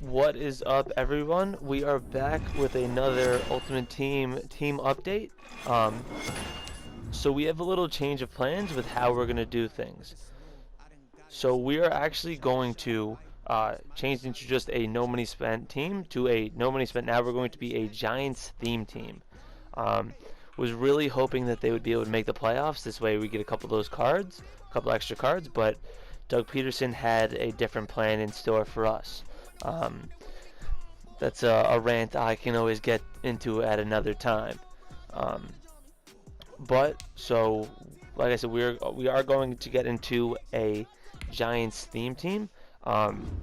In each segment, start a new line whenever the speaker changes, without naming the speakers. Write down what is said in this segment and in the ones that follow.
What is up, everyone? We are back with another Ultimate Team update. Um, so we have a little change of plans with how we're going to do things. So we are actually going to change into just a no money spent team to a no money spent. Now we're going to be a Giants theme team. Um, was really hoping that they would be able to make the playoffs. This way we get a couple of those cards, a couple extra cards. But Doug Peterson had a different plan in store for us. Um, that's a rant I can always get into at another time. Um, but so, like I said, we are going to get into a Giants theme team.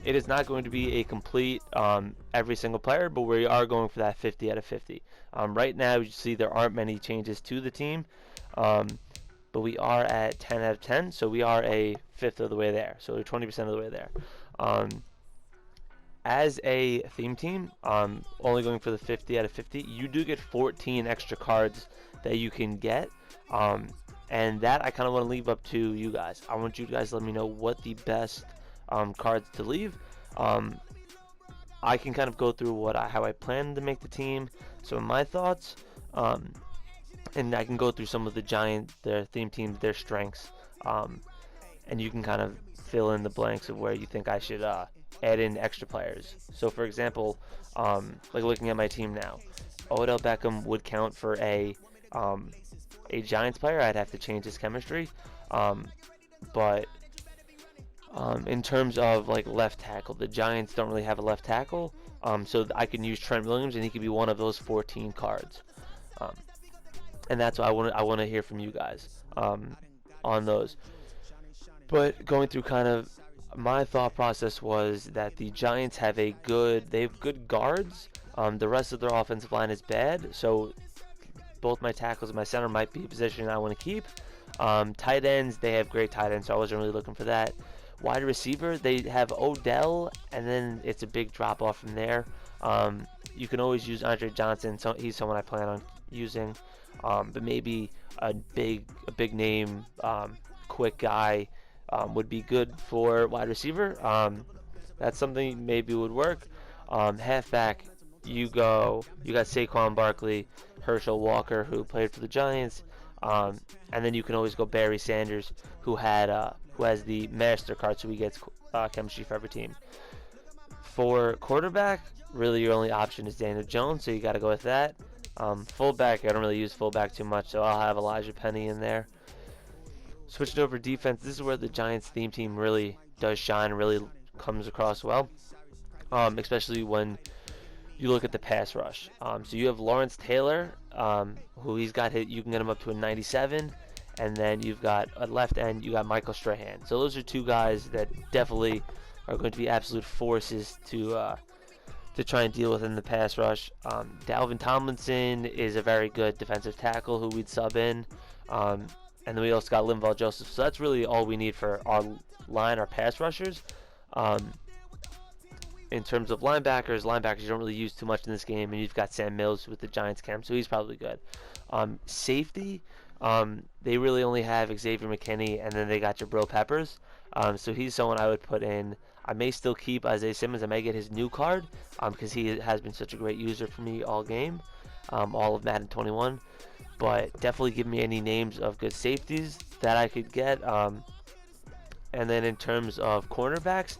It is not going to be a complete every single player, but we are going for that 50 out of 50. Right now, you see there aren't many changes to the team, um, but we are at 10 out of 10, so we are a fifth of the way there. So we're 20% of the way there. Um, as a theme team, only going for the 50 out of 50, you do get 14 extra cards that you can get. Um, and that I kind of want to leave up to you guys. I want you guys to let me know what the best cards to leave. I can kind of go through how I plan to make the team, some of my thoughts, and I can go through some of their theme teams, their strengths, and you can kind of fill in the blanks of where you think I should add in extra players. So, for example, like looking at my team now, Odell Beckham would count for a Giants player. I'd have to change his chemistry, but in terms of like left tackle, the Giants don't really have a left tackle, so I can use Trent Williams, and he could be one of those 14 cards. Um, and that's what I want to hear from you guys on those. But going through kind of my thought process was that the Giants they have good guards. The rest of their offensive line is bad, so both my tackles and my center might be a position I want to keep. Tight ends, they have great tight ends, so I wasn't really looking for that. Wide receiver, they have Odell, and then it's a big drop off from there. You can always use Andre Johnson, so he's someone I plan on using. But maybe a big nname, quick guy would be good for wide receiver. That's something maybe would work. Halfback, you got Saquon Barkley, Herschel Walker, who played for the Giants, and then you can always go Barry Sanders, who has the Master card, so he gets chemistry for every team. For quarterback, really your only option is Daniel Jones, so you got to go with that. Fullback, I don't really use fullback too much, so I'll have Elijah Penny in there. Switching over defense, this is where the Giants theme team really does shine, really comes across well, especially when you look at the pass rush. So you have Lawrence Taylor, who he's got hit. You can get him up to a 97, and then you've got at left end you got Michael Strahan. So those are two guys that definitely are going to be absolute forces to try and deal with in the pass rush. Dalvin Tomlinson is a very good defensive tackle who we'd sub in. And then we also got Linval Joseph. So that's really all we need for our line, our pass rushers. In terms of linebackers you don't really use too much in this game, and you've got Sam Mills with the Giants camp, so he's probably good. Safety, they really only have Xavier McKinney, and then they got Jabril Peppers. So he's someone I would put in. I may still keep Isaiah Simmons. I may get his new card because he has been such a great user for me all game, all of Madden 21. But definitely give me any names of good safeties that I could get. And then in terms of cornerbacks,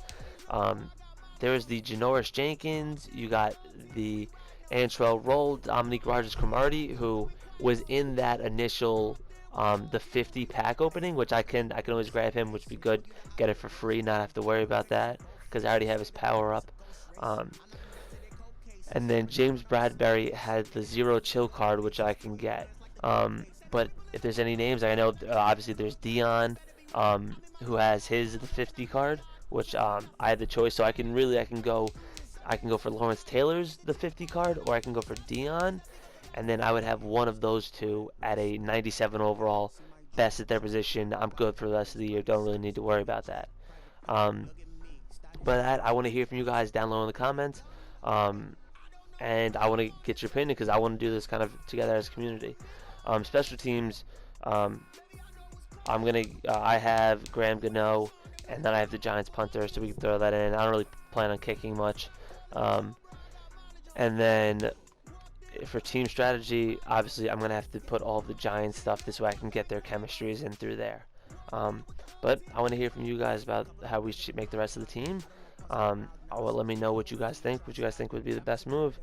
there's the Janoris Jenkins. You got the Antrell Roll, Dominique Rodgers-Cromartie, who was in that initial the 50 pack opening, which I can always grab him, which would be good. Get it for free, not have to worry about that because I already have his power up. And then James Bradbury had the Zero Chill card, which I can get. But if there's any names, I know obviously there's Dion, who has the 50 card, which I had the choice, so I can go for Lawrence Taylor's the 50 card, or I can go for Dion, and then I would have one of those two at a 97 overall, best at their position. I'm good for the rest of the year. Don't really need to worry about that. But I want to hear from you guys down low in the comments, and I want to get your opinion because I want to do this kind of together as a community. Special teams, I have Graham Gano, and then I have the Giants punter, so we can throw that in. I don't really plan on kicking much. And then for team strategy, obviously I'm going to have to put all of the Giants stuff this way I can get their chemistries in through there. But I want to hear from you guys about how we should make the rest of the team. Let me know what you guys think would be the best move.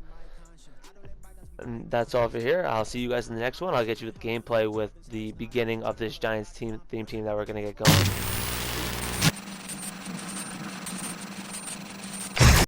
And that's all for here. I'll see you guys in the next one. I'll get you with gameplay with the beginning of this Giants theme team that we're going to get going.